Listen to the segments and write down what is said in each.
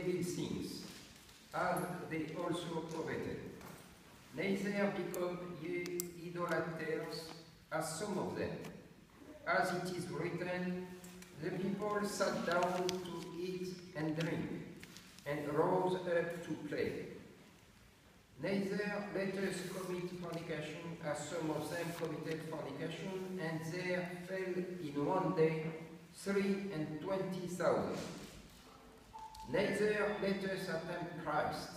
evil things, as they also coveted. Neither become ye idolaters, as some of them. As it is written, the people sat down to eat and drink, and rose up to play. Neither let us commit fornication, as some of them committed fornication, and there fell in one day 23,000. Neither let us attempt Christ,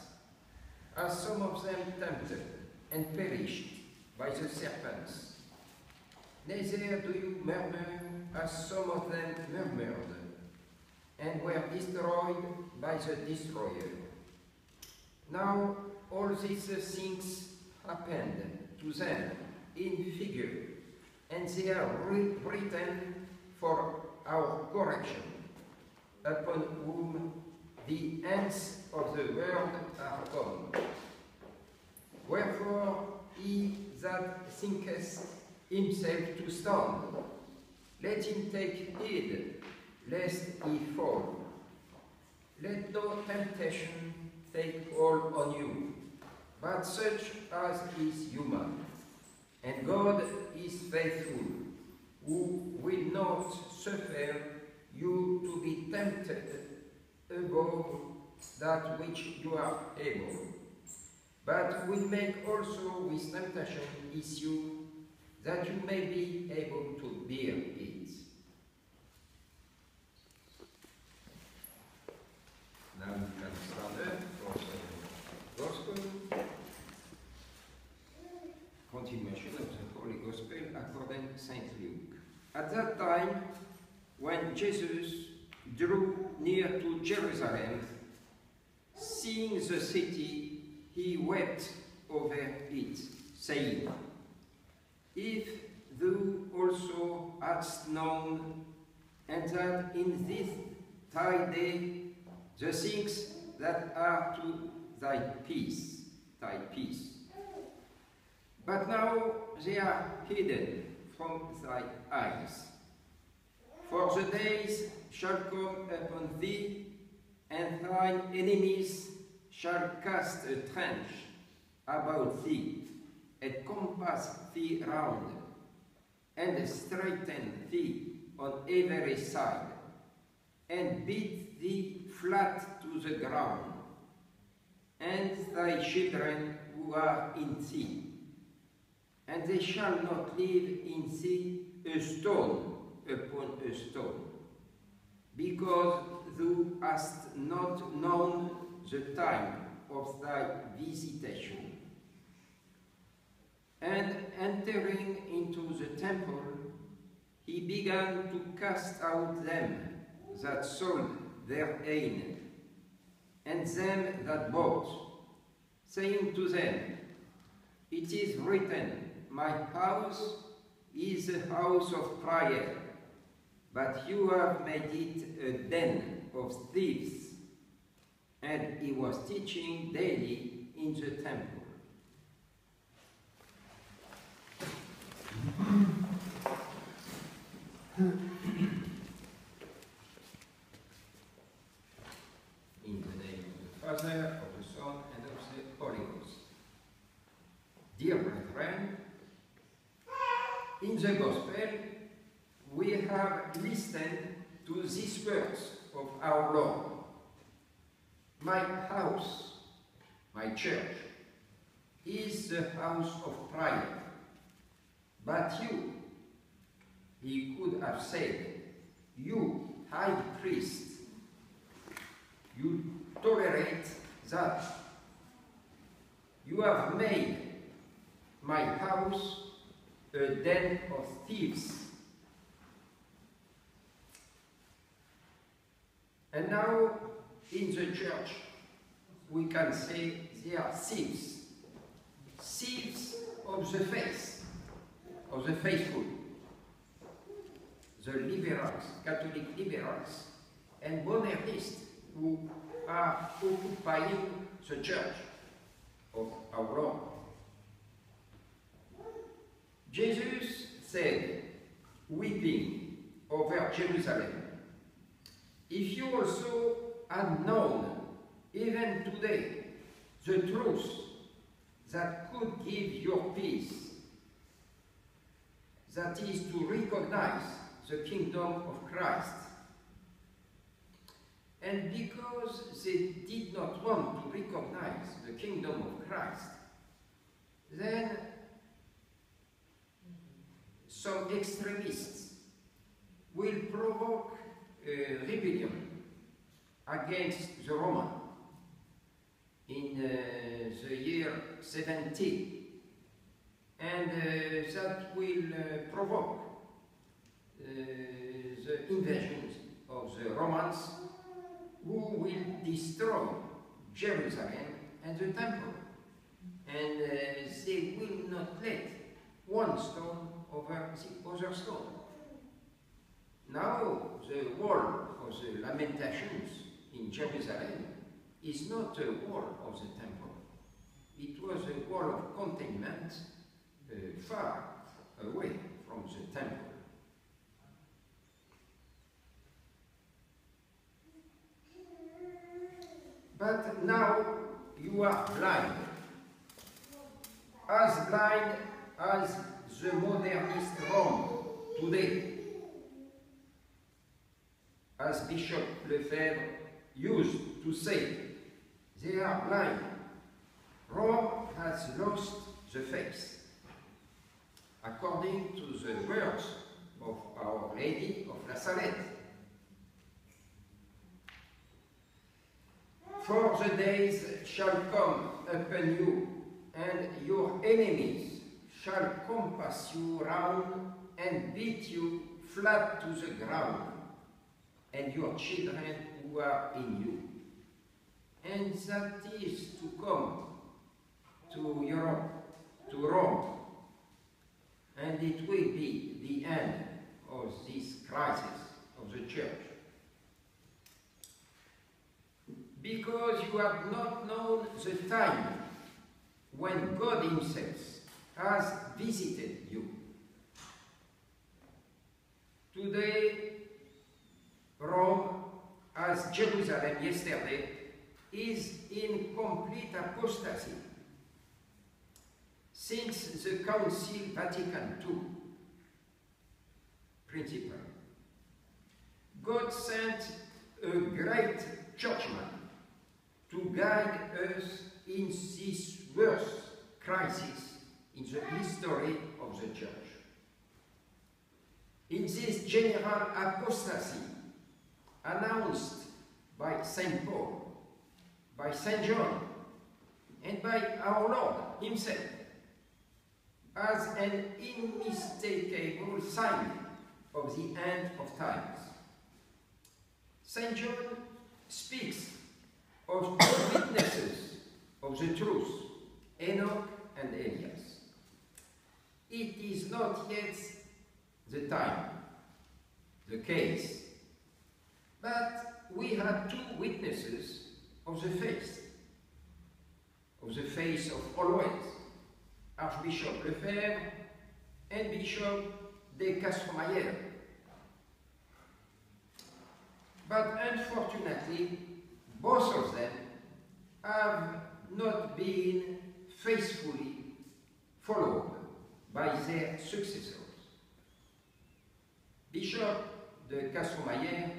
as some of them tempted, and perished by the serpents. Neither do you murmur, as some of them murmured, and were destroyed by the destroyer. Now all these things happened to them in figure, and they are written for our correction, upon whom the ends of the world are come. Wherefore he that thinketh himself to stand, let him take heed lest he fall. Let no temptation take hold on you, but such as is human. And God is faithful, who will not suffer you to be tempted above that which you are able, but will make also with temptation issue, that you may be able to bear it. Now we can stand up for the Gospel. Continuation of the Holy Gospel according to St. Luke. At that time, when Jesus drew near to Jerusalem, seeing the city, he wept over it, saying, If thou also hadst known, and that in this thy day the things that are to thy peace. But now they are hidden from thy eyes. For the days shall come upon thee, and thine enemies shall cast a trench about thee, and compass thee round, and straiten thee on every side, and beat thee flat to the ground, and thy children who are in thee. And they shall not leave in thee a stone upon a stone, because thou hast not known the time of thy visitation. And entering into the temple, he began to cast out them that sold their ain, and them that bought, saying to them, It is written, My house is a house of prayer, but you have made it a den of thieves. And he was teaching daily in the temple. In the name of the Father, of the Son, and of the Holy Ghost. Dear brethren, in the Gospel, we have listened to these words of our Lord. My house, my church, is the house of prayer. But you, he could have said, you, high priest, you tolerate that. You have made my house a den of thieves. And now, in the church, we can say they are thieves. Thieves of the faith, of the faithful. The liberals, Catholic liberals, and modernists who are occupying the church of our Lord. Jesus said, weeping over Jerusalem, if you also had known Even today, the truth that could give your peace, that is to recognize the kingdom of Christ. And because they did not want to recognize the kingdom of Christ, then some extremists will provoke a rebellion against the Roman in the year 70, and that will provoke the invasions of the Romans, who will destroy Jerusalem and the temple, and they will not let one stone over the other stone. Now the wall of the Lamentations in Jerusalem is not a wall of the temple. It was a wall of containment far away from the temple. But now you are blind as the modernist Rome today. As Bishop Lefebvre used to say, they are blind. Rome has lost the faith. According to the words of Our Lady of La Salette, for the days shall come upon you, and your enemies shall compass you round and beat you flat to the ground, and your children who are in you. And that is to come to Europe, to Rome, and it will be the end of this crisis of the church. Because you have not known the time when God himself has visited you. Today, Rome, as Jerusalem yesterday, is in complete apostasy since the Council Vatican II principle. God sent a great churchman to guide us in this worst crisis in the history of the church. In this general apostasy announced by St. Paul, by St. John, and by our Lord himself, as an unmistakable sign of the end of times. St. John speaks of two witnesses of the truth, Enoch and Elias. It is not yet the time, the case, but we have two witnesses of the faith of always, Archbishop Lefebvre and Bishop de Castromayer. But unfortunately, both of them have not been faithfully followed by their successors. Bishop de Castromayer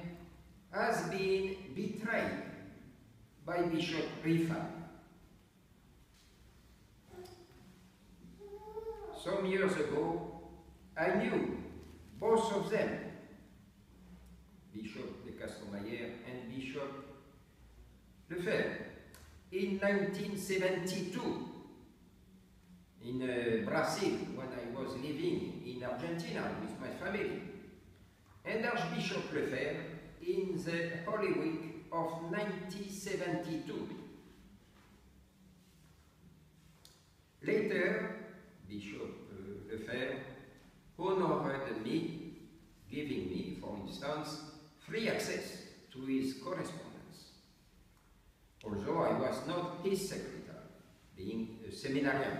has been betrayed by Bishop Rifa. Some years ago, I knew both of them, Bishop de Castromayer and Bishop Lefebvre, in 1972 in Brazil, when I was living in Argentina with my family, and Archbishop Lefebvre in the Holy Week of 1972. Later, Bishop Lefebvre honored me, giving me, for instance, free access to his correspondence, although I was not his secretary, being a seminarian.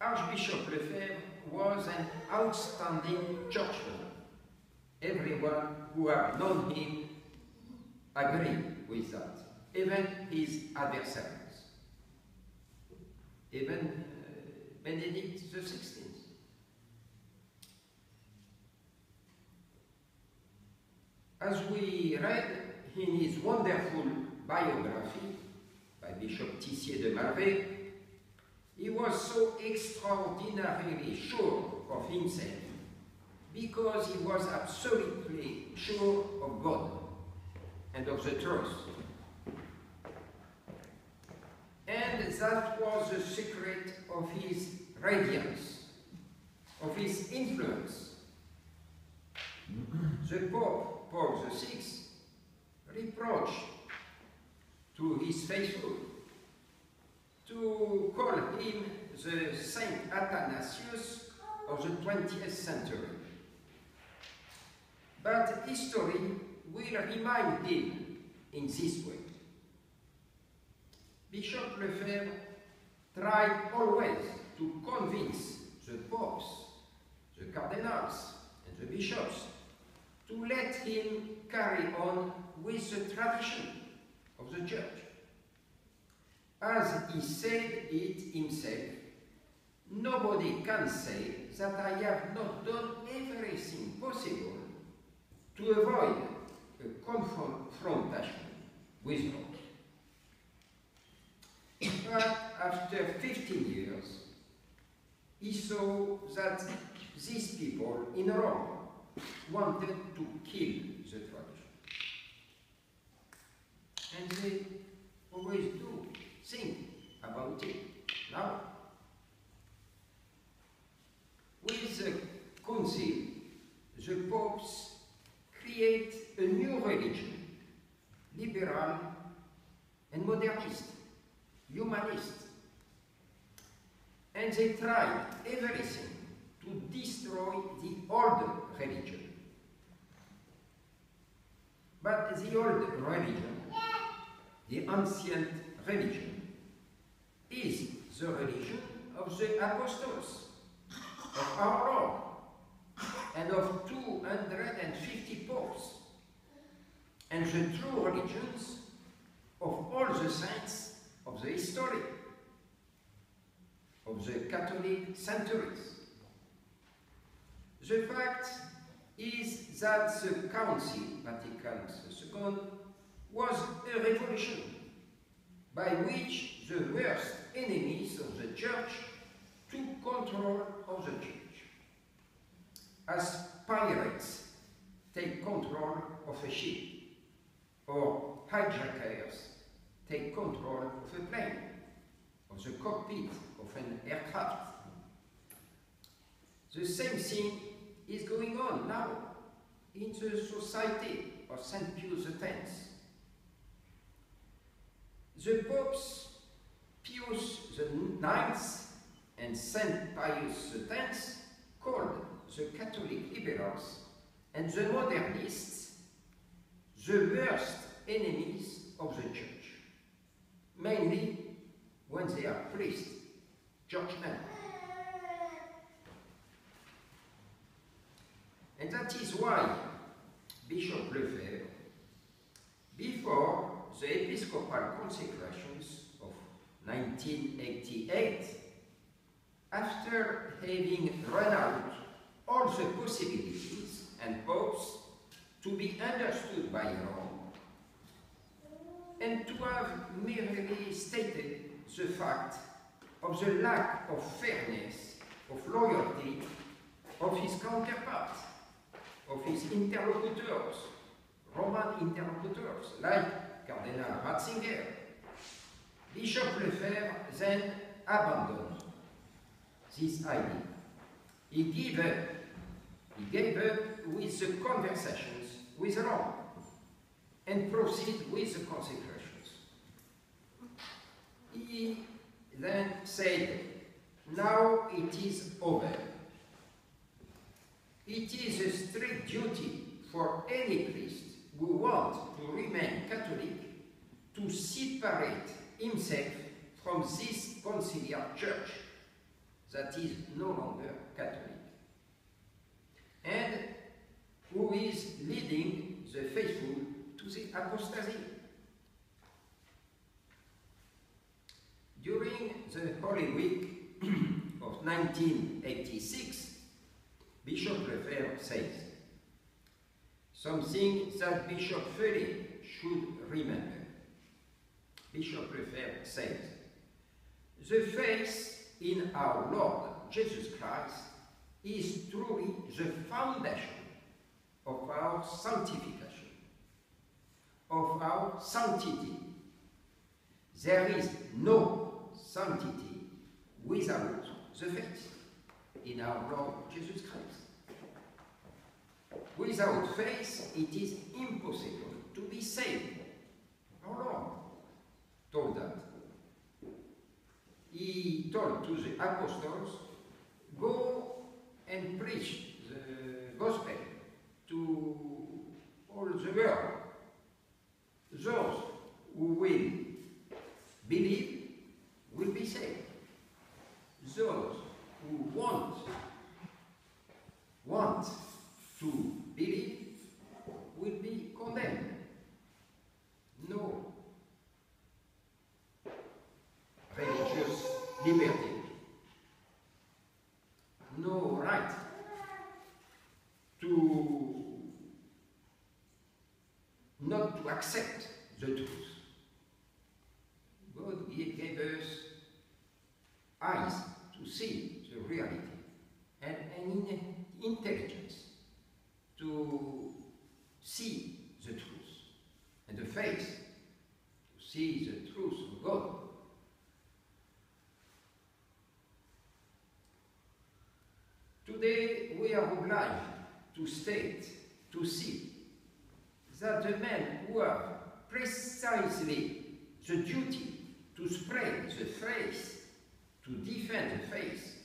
Archbishop Lefebvre was an outstanding churchman. Everyone who had known him agree with that, even his adversaries, even Benedict XVI. As we read in his wonderful biography by Bishop Tissier de Malvet, he was so extraordinarily sure of himself because he was absolutely sure of God and of the truth. And that was the secret of his radiance, of his influence. The Pope, Paul VI, reproached to his faithful to call him the Saint Athanasius of the 20th century. But history will remind him in this way. Bishop Lefebvre tried always to convince the popes, the cardinals, and the bishops to let him carry on with the tradition of the church. As he said it himself, nobody can say that I have not done everything possible to avoid a confrontation with Rome. But after 15 years, he saw that these people in Rome wanted to kill the tradition. And they always do think about it now. With the council, the popes create a new religion, liberal and modernist, humanist. And they tried everything to destroy the old religion. But the old religion, the ancient religion, is the religion of the apostles, of our Lord, and of 250 popes, and the true religions of all the saints of the history, of the Catholic centuries. The fact is that the Council, Vatican II, was a revolution by which the worst enemies of the Church took control of the Church, as pirates take control of a ship, or hijackers take control of a plane, of the cockpit of an aircraft. The same thing is going on now in the society of St. Pius X. The popes Pius IX and St. Pius X called the Catholic liberals and the modernists the worst enemies of the Church, mainly when they are priests, churchmen. And that is why Bishop Lefebvre, before the episcopal consecrations of 1988, after having run out all the possibilities and popes to be understood by Rome, and to have merely stated the fact of the lack of fairness, of loyalty of his counterparts, of his interlocutors, Roman interlocutors, like Cardinal Ratzinger, Bishop Lefebvre then abandoned this idea. He gave up with the conversations with Rome and proceeded with the consecrations. He then said, now it is over. It is a strict duty for any priest who wants to remain Catholic to separate himself from this conciliar church that is no longer Catholic, and who is leading the faithful to the apostasy. During the Holy Week of 1986, Bishop Faure says something that Bishop Faure should remember. Bishop Faure says, "The faith in our Lord Jesus Christ is truly the foundation of our sanctification, of our sanctity. There is no sanctity without the faith in our Lord Jesus Christ. Without faith, it is impossible to be saved." Our Lord told that. He told to the apostles, "Go and preach the gospel to all the world. Those who will believe will be saved. Those who want to believe will be condemned. No religious liberty, no right to not to accept the truth. God gave us eyes to see the reality and an intelligence to see the truth and the faith to see the truth of God. Today we are obliged to state, to see that the men who have precisely the duty to spread the faith, to defend the faith,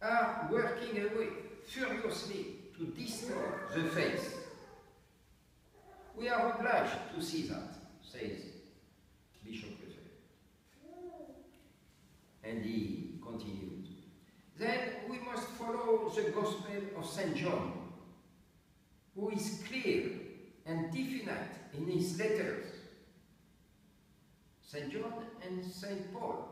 are working away furiously to destroy the faith. We are obliged to see that, says Bishop Faure. And he continued, "Then we must follow the Gospel of St. John, who is clear and definite in his letters. St. John and St. Paul.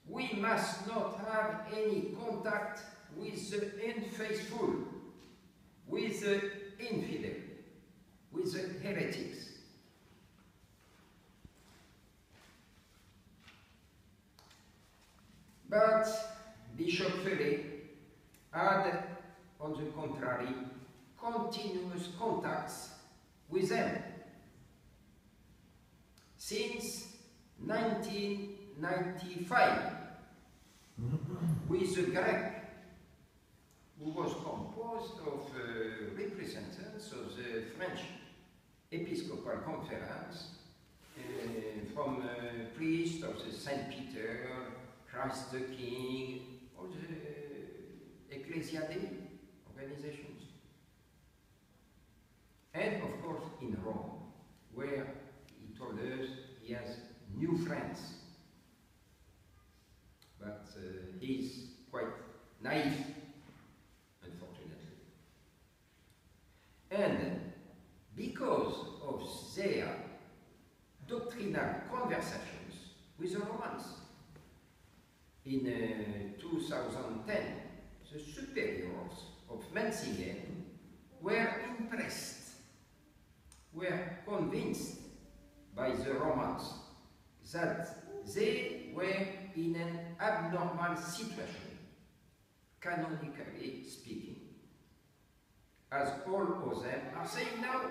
We must not have any contact with the unfaithful, with the infidel, with the heretics. But Bishop Faure had, on the contrary, continuous contacts with them. Since 1995, with the Greek, who was composed of representatives of the French Episcopal Conference, from priests of the St. Peter, Christ the King, all the ecclesiastical organizations. And of course in Rome, where he told us he has new friends. But he's quite naive, unfortunately. And because of their doctrinal conversations with the Romans, in 2010, the superiors of Metzingen were impressed, were convinced by the Romans that they were in an abnormal situation, canonically speaking, as all of them are saying now.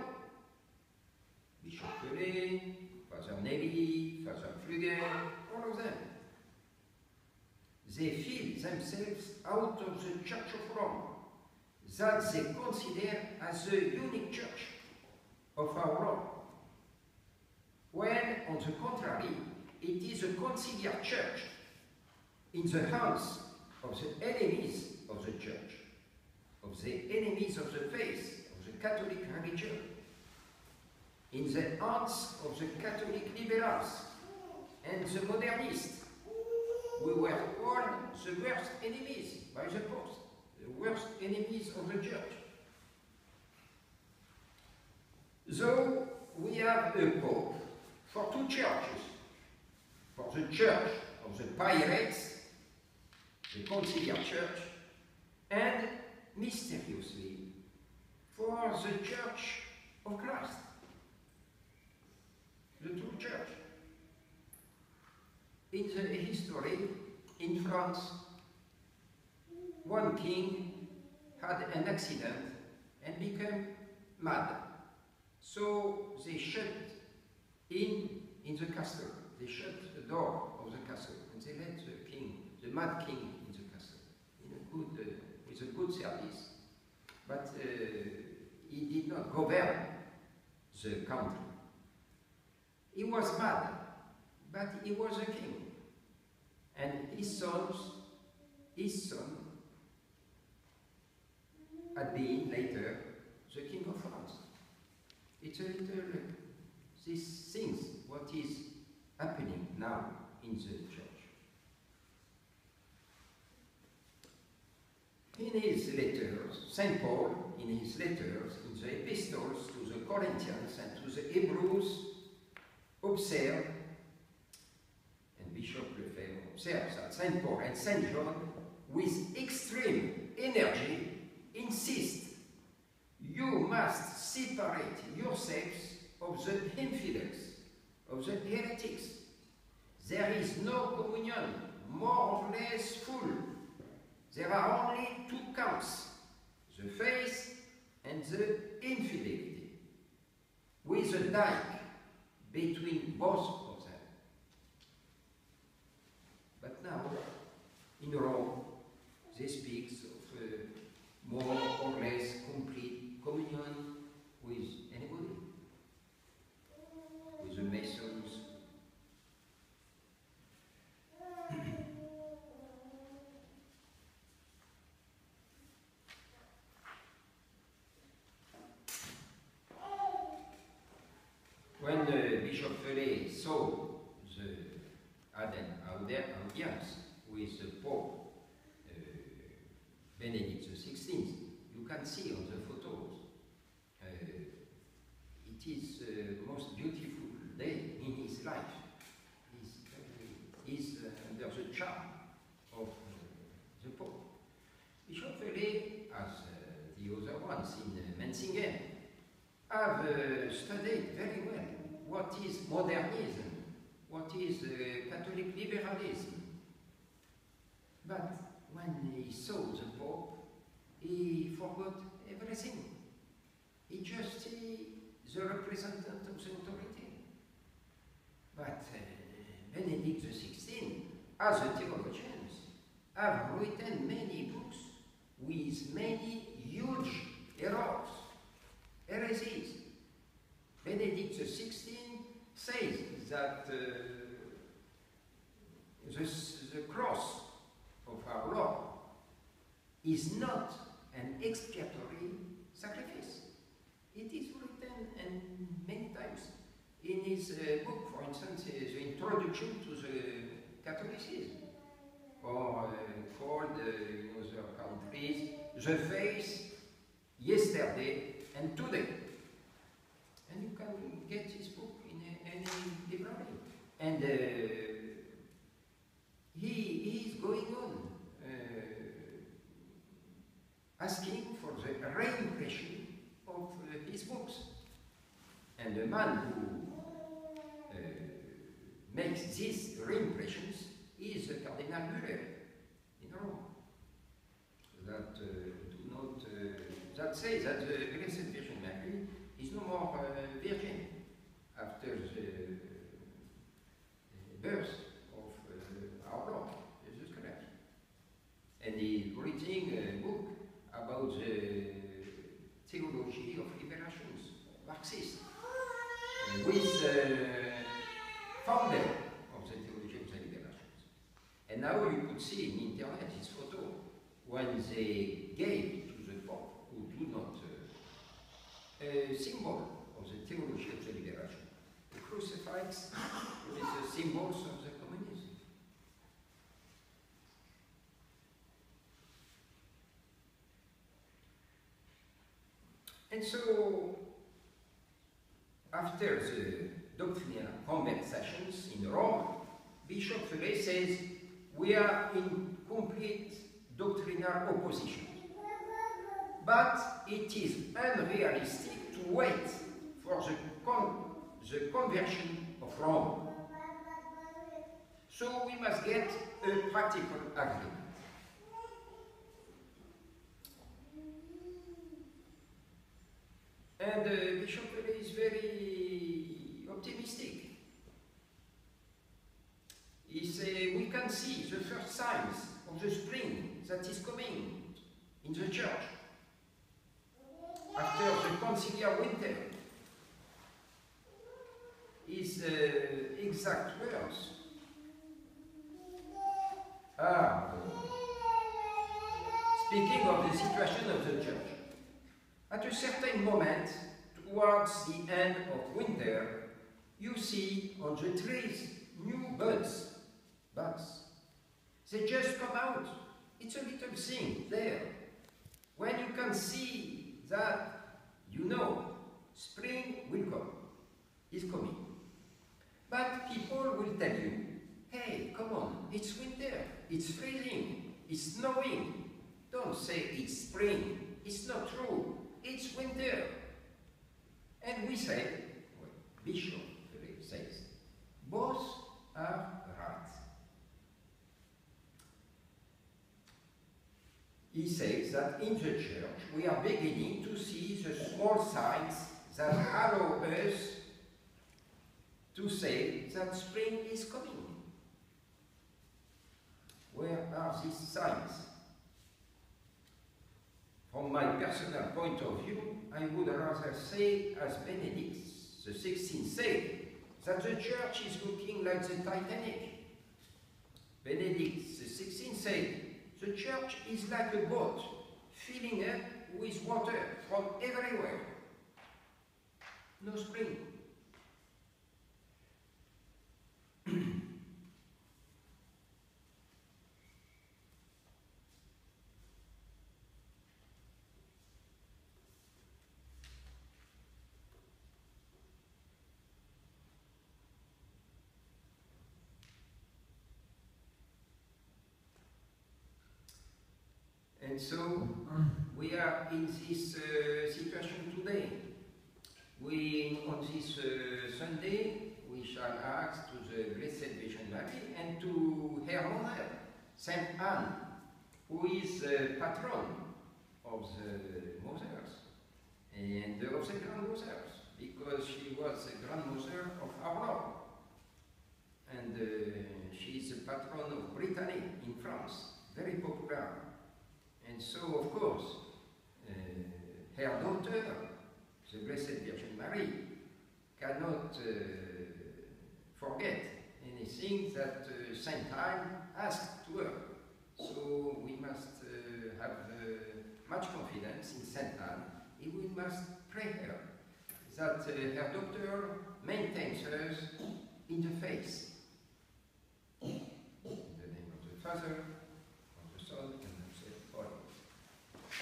Bishop Faure, Father Nelly, Father Flügel, all of them. They feel themselves out of the Church of Rome, that they consider as the unique church of our Lord, when, on the contrary, it is a conciliar church in the hands of the enemies of the church, of the enemies of the faith, of the Catholic religion, in the hands of the Catholic liberals and the modernists. We were all the worst enemies by the Pope, the worst enemies of the Church. So we have a pope for two churches. For the church of the pirates, the conciliar church, and mysteriously for the church of Christ, the true church. In the history, in France, one king had an accident and became mad. So they shut in the castle. They shut the door of the castle and they let the king, the mad king, in the castle, with a good service. But he did not govern the country. He was mad, but he was a king. And his son had been later the king of France. It's a little these things, what is happening now in the church. In his letters, St. Paul, in his letters, in the epistles to the Corinthians and to the Hebrews, observe, and Bishop Lefebvre observes that St. Paul and St. John, with extreme energy, insist, you must separate yourselves of the infidels, of the heretics. There is no communion, more or less full. There are only two camps, the faith and the infidelity, with a dike between both of them. But now, in Rome, they speak of more or less complete communion with anybody, with the Masons. When Bishop Faure saw the audience with the Pope Benedict XVI, you can see on the photos, it is the most beautiful day in his life. He's under the charm of the Pope. Bishop Faure, as the other ones in Menzingen, have studied very well what is modernism, what is Catholic liberalism. But when he saw the Pope, he forgot everything. He just the representative of the authority. But Benedict XVI, as a theologian, have written many books with many huge errors, heresies. Benedict XVI says that the cross of our Lord is not an expiatory sacrifice. It is written many times in his book, for instance, the introduction to the Catholicism, or called in other countries, the faith yesterday and today. And you can get this book in any library. And he is going on asking for the reimpression of his books. And the man who makes these reimpressions is Cardinal Müller in Rome. That do not that says that the Blessed Virgin Mary is no more virgin after the birth of our Lord Jesus Christ. And he is writing a book about the theology of liberations, Marxist, with founder of the theology of the liberations. And now you could see in internet his photo when they gave to the Pope, who do not a symbol of the theology of the liberation. The crucifix with the symbols of the communism. And so after the doctrinal conversations in Rome, Bishop Faure says, we are in complete doctrinal opposition. But it is unrealistic to wait for the conversion of Rome. So we must get a practical agreement. And Bishop Faure is very optimistic. He says we can see the first signs of the spring that is coming in the church after the conciliar winter. His exact words are speaking of the situation of the church. At a certain moment, towards the end of winter, you see on the trees new buds. They just come out. It's a little thing there. When you can see that, you know, spring will come, is coming. But people will tell you, hey, come on, it's winter, it's freezing, it's snowing. Don't say it's spring, it's not true, it's winter. And we say, well, Bishop Faure says, both are right. He says that in the church we are beginning to see the small signs that allow us to say that spring is coming. Where are these signs? From my personal point of view, I would rather say, as Benedict XVI said, that the church is looking like the Titanic. Benedict XVI said, the church is like a boat filling up with water from everywhere. No spring. And so we are in this situation today. On this Sunday, we shall ask to the Blessed Virgin Mary and to her mother, Saint Anne, who is the patron of the mothers and of the grandmothers, because she was the grandmother of our Lord. And she is the patron of Brittany in France, very popular. And so, of course, her daughter, the Blessed Virgin Mary, cannot forget anything that Saint Anne asked to her. So we must have much confidence in Saint Anne, and we must pray her that her daughter maintains us in the faith. In the name of the Father,